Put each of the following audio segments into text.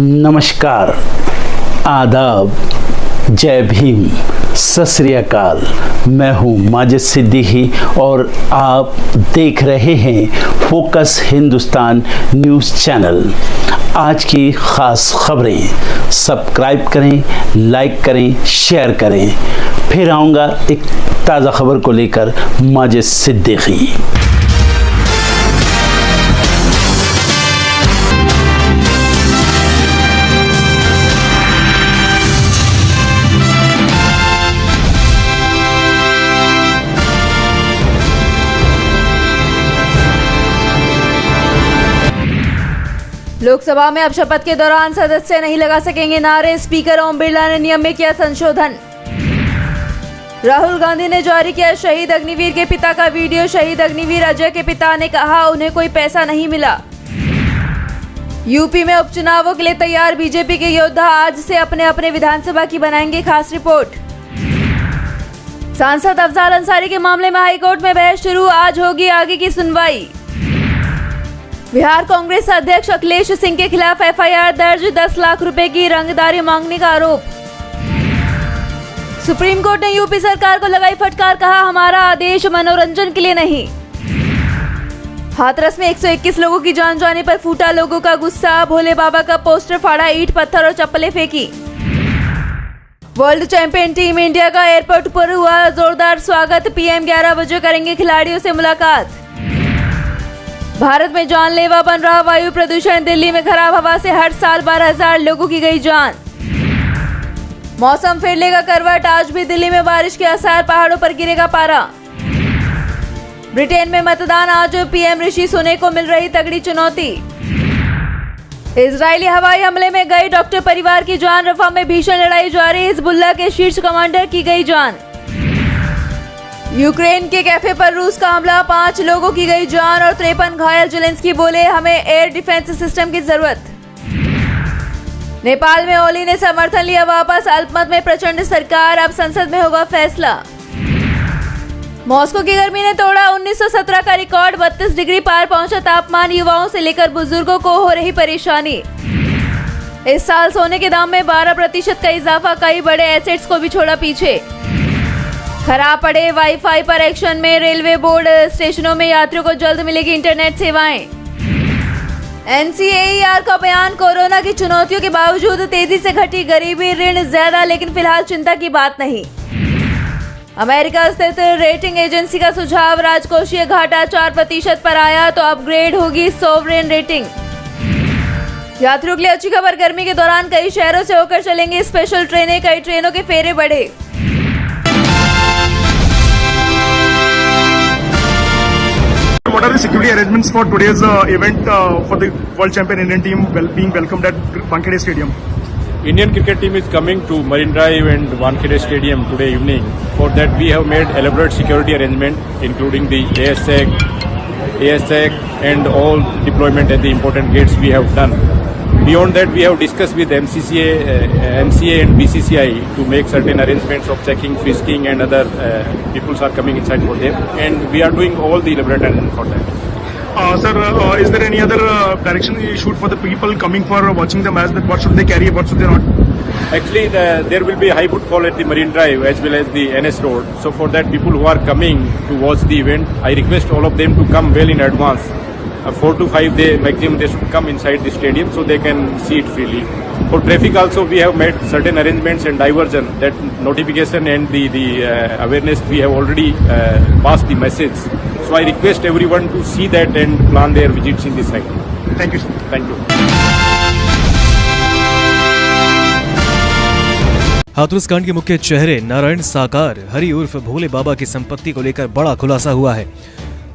नमस्कार, आदाब, जय भीम, सत श्री अकाल। मैं हूँ माजिद सिद्दीकी और आप देख रहे हैं फोकस हिंदुस्तान न्यूज़ चैनल। आज की ख़ास खबरें सब्सक्राइब करें, लाइक करें, शेयर करें। फिर आऊँगा एक ताज़ा खबर को लेकर माजिद सिद्दीकी। लोकसभा में अब शपथ के दौरान सदस्य नहीं लगा सकेंगे नारे, स्पीकर ओम बिरला ने नियम में किया संशोधन। राहुल गांधी ने जारी किया शहीद अग्निवीर के पिता का वीडियो। शहीद अग्निवीर अजय के पिता ने कहा उन्हें कोई पैसा नहीं मिला। यूपी में उपचुनावों के लिए तैयार बीजेपी के योद्धा आज से अपने अपने विधानसभा की बनाएंगे खास रिपोर्ट। सांसद अफजाल अंसारी के मामले में हाईकोर्ट में बहस शुरू, आज होगी आगे की सुनवाई। बिहार कांग्रेस अध्यक्ष अखिलेश सिंह के खिलाफ एफआईआर दर्ज, 10 लाख रुपए की रंगदारी मांगने का आरोप। सुप्रीम कोर्ट ने यूपी सरकार को लगाई फटकार, कहा हमारा आदेश मनोरंजन के लिए नहीं। हाथरस में 121 लोगों की जान जाने पर फूटा लोगों का गुस्सा, भोले बाबा का पोस्टर फाड़ा, ईंट पत्थर और चप्पलें फेंकी। वर्ल्ड चैंपियन टीम इंडिया का एयरपोर्ट पर हुआ जोरदार स्वागत, पीएम 11 बजे करेंगे खिलाड़ियों से मुलाकात। भारत में जानलेवा बन रहा वायु प्रदूषण, दिल्ली में खराब हवा से हर साल 12,000 लोगों की गई जान। मौसम फिर लेगा करवट, आज भी दिल्ली में बारिश के आसार, पहाड़ों पर गिरेगा पारा। ब्रिटेन में मतदान, आज पीएम ऋषि सुनक को मिल रही तगड़ी चुनौती। इजरायली हवाई हमले में गए डॉक्टर परिवार की जान, रफा में भीषण लड़ाई जारी, हिजबुल्लाह के शीर्ष कमांडर की गई जान। यूक्रेन के कैफे पर रूस का हमला, 5 लोगों की गई जान और 53 घायल। जेलेंस्की बोले हमें एयर डिफेंस सिस्टम की जरूरत। नेपाल में ओली ने समर्थन लिया वापस, अल्पमत में प्रचंड सरकार, अब संसद में होगा फैसला। मॉस्को की गर्मी ने तोड़ा 1917 का रिकॉर्ड, 32 डिग्री पार पहुंचा तापमान, युवाओं से लेकर बुजुर्गों को हो रही परेशानी। इस साल सोने के दाम में 12% का इजाफा, कई बड़े एसेट्स को भी छोड़ा पीछे। खराब पड़े वाईफाई पर एक्शन में रेलवे बोर्ड, स्टेशनों में यात्रियों को जल्द मिलेगी इंटरनेट सेवाएं। एनसीएईआर का बयान, कोरोना की चुनौतियों के बावजूद तेजी से घटी गरीबी, ऋण ज्यादा लेकिन फिलहाल चिंता की बात नहीं। अमेरिका स्थित रेटिंग एजेंसी का सुझाव, राजकोषीय घाटा 4% पर आया तो अपग्रेड होगी सोवरेन रेटिंग। यात्रियों के लिए अच्छी खबर, गर्मी के दौरान कई शहरों से होकर चलेंगी स्पेशल ट्रेनें, कई ट्रेनों के फेरे बढ़े। What are the security arrangements for today's event for the World Champion Indian team being welcomed at Wankhede Stadium? Indian cricket team is coming to Marine Drive and Wankhede Stadium today evening. For that we have made elaborate security arrangement including the ASAC and all deployment at the important gates we have done. Beyond that we have discussed with MCA and BCCI to make certain arrangements of checking, frisking and other peoples are coming inside for them, and we are doing all the elaborate arrangements for that. Sir, is there any other direction issued for the people coming for watching the match, that what should they carry, what should they not? Actually, there will be a high footfall at the Marine Drive as well as the NS Road. So for that, people who are coming to watch the event, I request all of them to come well in advance. 4 to 5 day maximum they should come inside the stadium so they can see it freely. For traffic also we have made certain arrangements and diversion, that notification and the awareness we have already passed the message. So I request everyone to see that and plan their visits in this site. Thank you, sir. Thank you. Hathras कांड के मुख्य चेहरे नारायण साकार हरि उर्फ भोले बाबा की संपत्ति को लेकर बड़ा खुलासा हुआ है।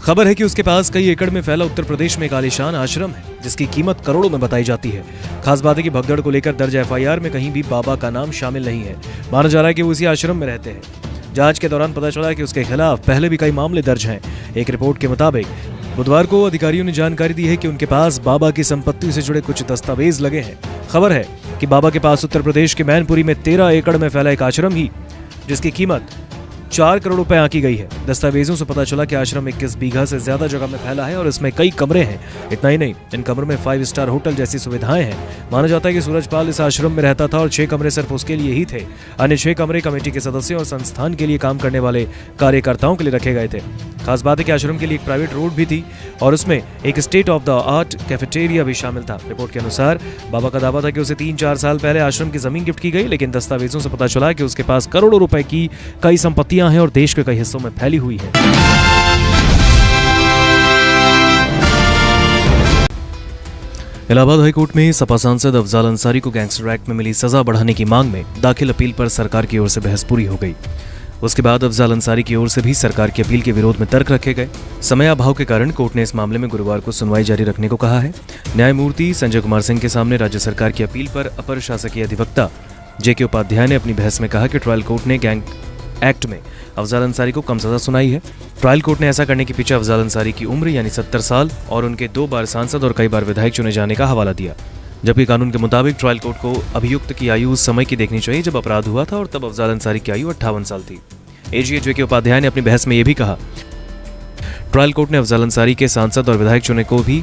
खबर है कि उसके पास कई एकड़ में फैला उत्तर प्रदेश में एक आलीशान आश्रम है जिसकी कीमत करोड़ों में बताई जाती है। खास बात है कि भगदड़ को लेकर दर्ज एफआईआर में कहीं भी बाबा का नाम शामिल नहीं है। माना जा रहा है कि वो उसी आश्रम में रहते हैं। जांच के दौरान पता चला है कि उसके खिलाफ पहले भी कई मामले दर्ज हैं। एक रिपोर्ट के मुताबिक बुधवार को अधिकारियों ने जानकारी दी है कि उनके पास बाबा की संपत्ति से जुड़े कुछ दस्तावेज लगे हैं। खबर है कि बाबा के पास उत्तर प्रदेश के मैनपुरी में 13 एकड़ में फैला एक आश्रम ही जिसकी कीमत 4 करोड़ रुपए आंकी गई है। दस्तावेजों से पता चला कि आश्रम 21 बीघा से ज्यादा जगह में फैला है और इसमें कई कमरे हैं। इतना ही नहीं, इन कमरों में 5 स्टार होटल जैसी सुविधाएं हैं। माना जाता है कि सूरजपाल इस आश्रम में रहता था और 6 कमरे सिर्फ उसके लिए ही थे। अन्य 6 कमरे कमेटी के सदस्यों और संस्थान के लिए काम करने वाले कार्यकर्ताओं के लिए रखे गए थे। खास बात है कि आश्रम के लिए एक प्राइवेट रोड भी थी और उसमें एक state of the art cafeteria भी शामिल था। रिपोर्ट के अनुसार बाबा का दावा था कि उसे 3-4 साल पहले आश्रम की जमीन गिफ्ट की गई, लेकिन दस्तावेजों से पता चला कि उसके पास करोड़ों रुपए की कई संपत्तियां हैं और देश के कई हिस्सों में फैली हुई है। इलाहाबाद हाईकोर्ट में सपा सांसद अफजाल अंसारी को गैंगस्टर एक्ट में मिली सजा बढ़ाने की मांग में दाखिल अपील पर सरकार की ओर से बहस पूरी हो गई। उसके बाद अफजाल अंसारी की ओर से भी सरकार की अपील के विरोध में तर्क रखे गए। समयाभाव के कारण कोर्ट ने इस मामले में गुरुवार को सुनवाई जारी रखने को कहा है। न्यायमूर्ति संजय कुमार सिंह के सामने राज्य सरकार की अपील पर अपर शासकीय अधिवक्ता जेके उपाध्याय ने अपनी बहस में कहा कि ट्रायल कोर्ट ने गैंग एक्ट में अफजाल अंसारी को कम सजा सुनाई है। ट्रायल कोर्ट ने ऐसा करने के पीछे अफजाल अंसारी की उम्र यानी 70 साल और उनके 2 बार सांसद और कई बार विधायक चुने जाने का हवाला दिया, जबकि कानून के मुताबिक ट्रायल कोर्ट को अभियुक्त की आयु उस समय की देखनी चाहिए जब अपराध हुआ था और तब अफजाल अंसारी की आयु 58 साल थी। एजीए जेके उपाध्याय ने अपनी बहस में यह भी कहा, ट्रायल कोर्ट ने अफजाल अंसारी के सांसद और विधायक चुने को भी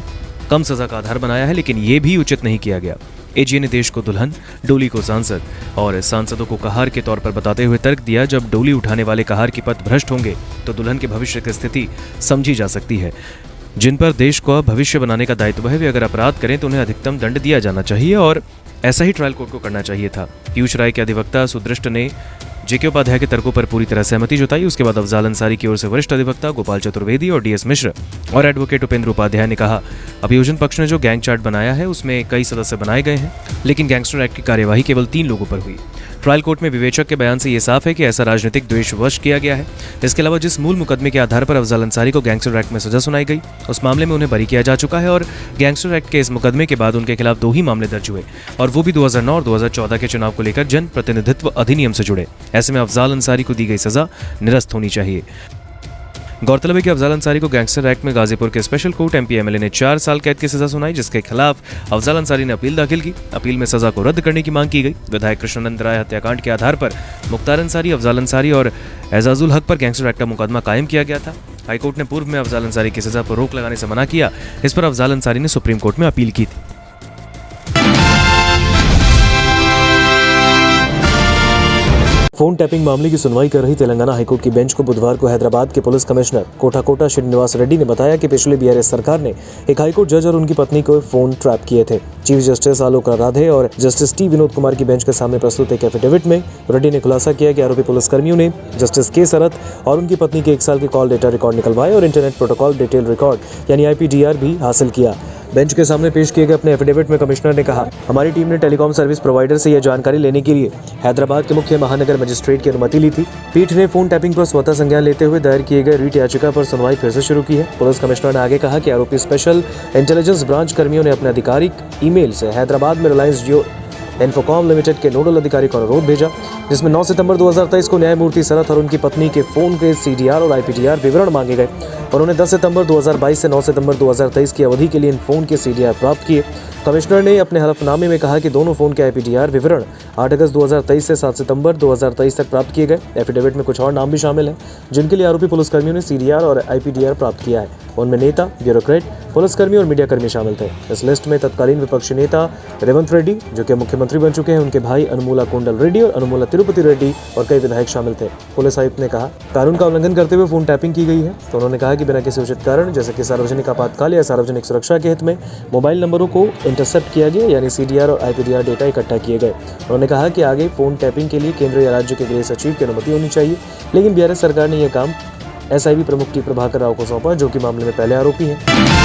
कम सजा का आधार बनाया है, लेकिन यह भी उचित नहीं किया गया। एजीए ने देश को दुल्हन, डोली को सांसद और सांसदों को कहार के तौर पर बताते हुए तर्क दिया, जब डोली उठाने वाले कहार की पथ भ्रष्ट होंगे तो दुल्हन के भविष्य की स्थिति समझी जा सकती है। जिन पर देश को भविष्य बनाने का दायित्व है वे अगर अपराध करें तो उन्हें अधिकतम दंड दिया जाना चाहिए और ऐसा ही ट्रायल कोर्ट को करना चाहिए था। पीयूष राय के अधिवक्ता सुदृष्ट ने जेके उपाध्याय के तर्कों पर पूरी तरह सहमति जताई। उसके बाद अफजाल अंसारी की ओर से वरिष्ठ अधिवक्ता गोपाल चतुर्वेदी और डीएस मिश्र और एडवोकेट उपेंद्र उपाध्याय ने कहा, अभियोजन पक्ष ने जो गैंग चार्ट बनाया है उसमें कई सदस्य बनाए गए हैं, लेकिन गैंगस्टर एक्ट की कार्यवाही केवल 3 लोगों पर हुई। ट्रायल कोर्ट में विवेचक के बयान से यह साफ है कि ऐसा राजनीतिक द्वेषवश किया गया है। इसके अलावा जिस मूल मुकदमे के आधार पर अफजाल अंसारी को गैंगस्टर एक्ट में सजा सुनाई गई, उस मामले में उन्हें बरी किया जा चुका है और गैंगस्टर एक्ट के इस मुकदमे के बाद उनके खिलाफ 2 ही मामले दर्ज हुए और वो भी 2009 और 2014 के चुनाव को लेकर जन प्रतिनिधित्व अधिनियम से जुड़े। ऐसे में अफजाल अंसारी को दी गई सजा निरस्त होनी चाहिए। गौरतलब है कि अफजाल अंसारी को गैंगस्टर एक्ट में गाजीपुर के स्पेशल कोर्ट एमपी एमएलए ने 4 साल कैद की सजा सुनाई, जिसके खिलाफ अफजाल अंसारी ने अपील दाखिल की। अपील में सजा को रद्द करने की मांग की गई। विधायक कृष्णानंद राय हत्याकांड के आधार पर मुख्तार अंसारी, अफजाल अंसारी और एजाजुल हक पर गैंगस्टर एक्ट का मुकदमा कायम किया गया था। हाईकोर्ट ने पूर्व में अफजाल अंसारी की सजा पर रोक लगाने से मना किया। इस पर अफजाल अंसारी ने सुप्रीम कोर्ट में अपील की थी। फोन टैपिंग मामले की सुनवाई कर रही तेलंगाना हाईकोर्ट की बेंच को बुधवार को हैदराबाद के पुलिस कमिश्नर कोटाकोटा श्रीनिवास रेड्डी ने बताया कि पिछले बीआरएस सरकार ने एक हाईकोर्ट जज और उनकी पत्नी को फोन ट्रैप किए थे। चीफ जस्टिस आलोक राधे और जस्टिस टी विनोद कुमार की बेंच के सामने प्रस्तुत एक एफिडेविट में रेड्डी ने खुलासा किया कि आरोपी पुलिसकर्मियों ने जस्टिस के सरत और उनकी पत्नी के 1 साल के कॉल डेटा रिकॉर्ड निकलवाए और इंटरनेट प्रोटोकॉल डिटेल रिकॉर्ड यानी IPDR भी हासिल किया। बेंच के सामने पेश किए गए अपने एफिडेविट में कमिश्नर ने कहा, हमारी टीम ने टेलीकॉम सर्विस प्रोवाइडर से यह जानकारी लेने के लिए हैदराबाद के मुख्य महानगर मजिस्ट्रेट की अनुमति ली थी। पीठ ने फोन टैपिंग पर स्वतः संज्ञान लेते हुए दायर किए गए रीट याचिका पर सुनवाई फिर से शुरू की है। पुलिस कमिश्नर ने आगे कहा कि आरोपी स्पेशल इंटेलिजेंस ब्रांच कर्मियों ने अपने आधिकारिक ईमेल से हैदराबाद में रिलायंस जियो इन्फोकॉम लिमिटेड के नोडल अधिकारी को अनुरोध भेजा, जिसमें 9 सितंबर 2023 को न्यायमूर्ति सरत और उनकी पत्नी के फोन के CDR और IPDR विवरण मांगे गए। उन्होंने 10 सितंबर 2022 से 9 सितंबर 2023 की अवधि के लिए इन फोन के CDR प्राप्त किए। कमिश्नर ने अपने हलफनामे में कहा कि दोनों फोन के IPDR विवरण 8 अगस्त 2023 से 7 सितंबर 2023 तक प्राप्त किए गए। एफिडेविट में कुछ और नाम भी शामिल हैं जिनके लिए आरोपी पुलिसकर्मियों ने CDR और IPDR प्राप्त किया है। उनमें नेता, ब्यूरोक्रेट, पुलिसकर्मी और मीडिया कर्मी शामिल थे। इस लिस्ट में तत्कालीन विपक्षी नेता रेवंत रेड्डी, जो कि मुख्यमंत्री बन चुके हैं, उनके भाई अनुमूला कोंडल रेड्डी और अनुमूला तिरुपति रेड्डी और कई विधायक शामिल थे। पुलिस आयुक्त ने कहा, कानून का उल्लंघन करते हुए फोन टैपिंग की गई है। तो उन्होंने कहा कि बिना किसी उचित कारण जैसे कि सार्वजनिक आपातकाल या सार्वजनिक सुरक्षा के हित में मोबाइल नंबरों को इंटरसेप्ट किया गया, यानी CDR और IPDR डेटा इकट्ठा किए गए। उन्होंने कहा कि आगे फोन टैपिंग के लिए केंद्र या राज्य के गृह सचिव की अनुमति होनी चाहिए, लेकिन बीआरएस सरकार ने यह काम SIB प्रमुख टी प्रभाकर राव को सौंपा, जो कि मामले में पहले आरोपी हैं।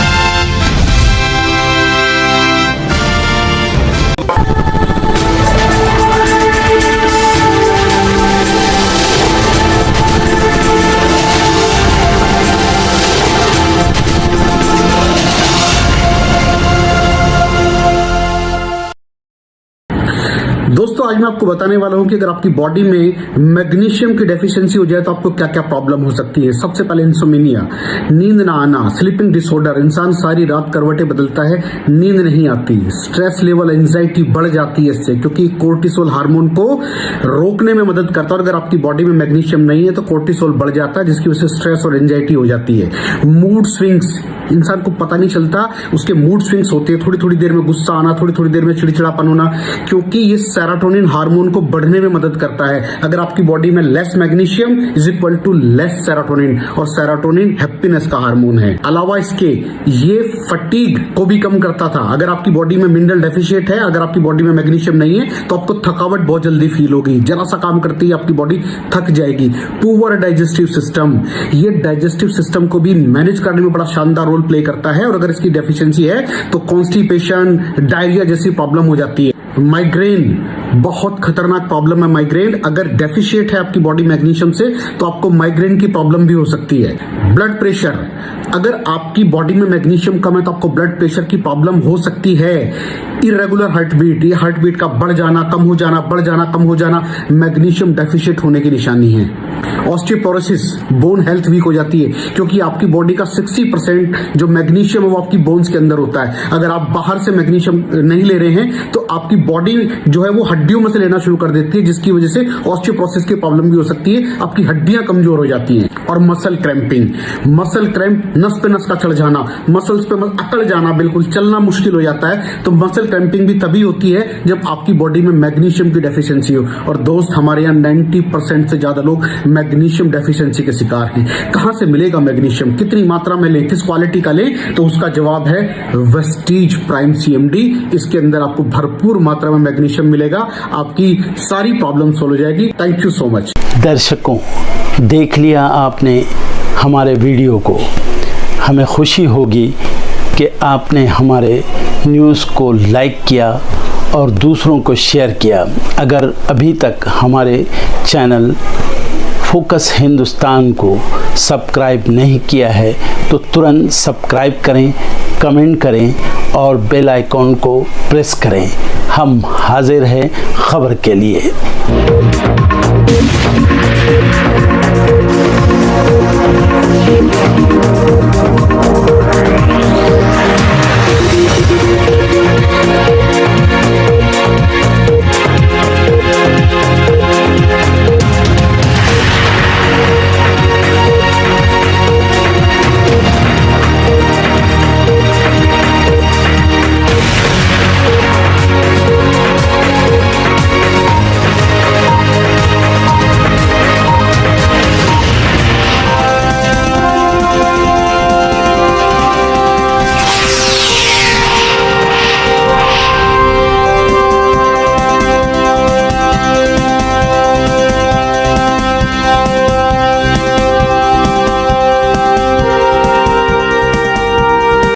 दोस्तों आज मैं आपको बताने वाला हूं कि अगर आपकी बॉडी में मैग्नीशियम की डेफिशिएंसी हो जाए तो आपको क्या क्या प्रॉब्लम हो सकती है। सबसे पहले इंसोमिनिया, नींद ना आना, स्लीपिंग डिसऑर्डर, इंसान सारी रात करवटें बदलता है, नींद नहीं आती, स्ट्रेस लेवल, एंजाइटी बढ़ जाती है इससे, क्योंकि कोर्टिसोल हार्मोन को रोकने में मदद करता है। और अगर आपकी बॉडी में मैग्नीशियम नहीं है तो कोर्टिसोल बढ़ जाता है, जिसकी वजह से स्ट्रेस और एंजाइटी हो जाती है। मूड स्विंग्स, इंसान को पता नहीं चलता उसके मूड स्विंग्स होते हैं, थोड़ी थोड़ी देर में गुस्सा आना, थोड़ी थोड़ी देर में चिड़चिड़ापन होना, क्योंकि ये सेरोटोनिन हार्मोन को बढ़ने में मदद करता है। अगर आपकी बॉडी में less magnesium is equal to less serotonin, और सेरोटोनिन हैप्पीनेस का हार्मोन है। अलावा इसके ये फटीग को भी कम करता था। अगर आपकी बॉडी में मिनरल डेफिशिएट है, अगर आपकी बॉडी में मैग्नीशियम नहीं है तो आपको थकावट बहुत जल्दी फील होगी, जरा सा काम करती है आपकी बॉडी थक जाएगी। पुअर डाइजेस्टिव सिस्टम, ये डाइजेस्टिव सिस्टम को भी मैनेज करने में बड़ा शानदार रोल प्ले करता है, और अगर इसकी डेफिशिएंसी है तो कॉन्स्टिपेशन, डायरिया जैसी प्रॉब्लम हो जाती है। माइग्रेन बहुत खतरनाक प्रॉब्लम है। माइग्रेन अगर डेफिशिएट है आपकी बॉडी मैग्नीशियम से तो आपको माइग्रेन की प्रॉब्लम भी हो सकती है। ब्लड प्रेशर, अगर आपकी बॉडी में मैग्नीशियम कम है तो आपको ब्लड प्रेशर की प्रॉब्लम हो सकती है। इरेगुलर हार्ट बीट, ये हार्ट बीट का बढ़ जाना, कम हो जाना, बढ़ जाना, कम हो जाना, मैग्नीशियम डेफिशिएट होने की निशानी है। ऑस्टियोपोरोसिस, बोन हेल्थ वीक हो जाती है, क्योंकि आपकी बॉडी का 60% जो मैग्नीशियम है वो आपकी बोन्स के अंदर होता है। अगर आप बाहर से मैग्नीशियम नहीं ले रहे हैं तो आपकी बॉडी जो है वो हड्डियों में से लेना शुरू कर देती है, जिसकी वजह से ऑस्टियोपोरोसिस की प्रॉब्लम भी हो सकती है, आपकी हड्डियां कमजोर हो जाती हैं। और मसल क्रैम्पिंग, मसल क्रैम्प, नस पे नस का चढ़ जाना, मसल्स पे अकड़ जाना, बिल्कुल चलना मुश्किल हो जाता है। तो मसल क्रैम्पिंग भी तभी होती है जब आपकी बॉडी में मैग्नीशियम की डेफिशिएंसी हो। और दोस्त, हमारे यहाँ 90% से ज्यादा लोग मैग्नीशियम डेफिशिएंसी के शिकार हैं। कहां से मिलेगा मैग्नीशियम, कितनी मात्रा में लें, किस क्वालिटी का लें? तो उसका जवाब है वेस्टीज प्राइम CMD। इसके अंदर आपको भरपूर मात्रा में मैग्नीशियम मिलेगा, आपकी सारी प्रॉब्लम सॉल्व हो जाएगी। Thank you so much. दर्शकों, देख लिया आपने हमारे वीडियो को। हमें खुशी होगी कि आपने हमारे न्यूज़ को लाइक किया और दूसरों को शेयर किया। अगर अभी तक हमारे चैनल फोकस हिंदुस्तान को सब्सक्राइब नहीं किया है तो तुरंत सब्सक्राइब करें, कमेंट करें और बेल आइकॉन को प्रेस करें। हम हाजिर हैं खबर के लिए।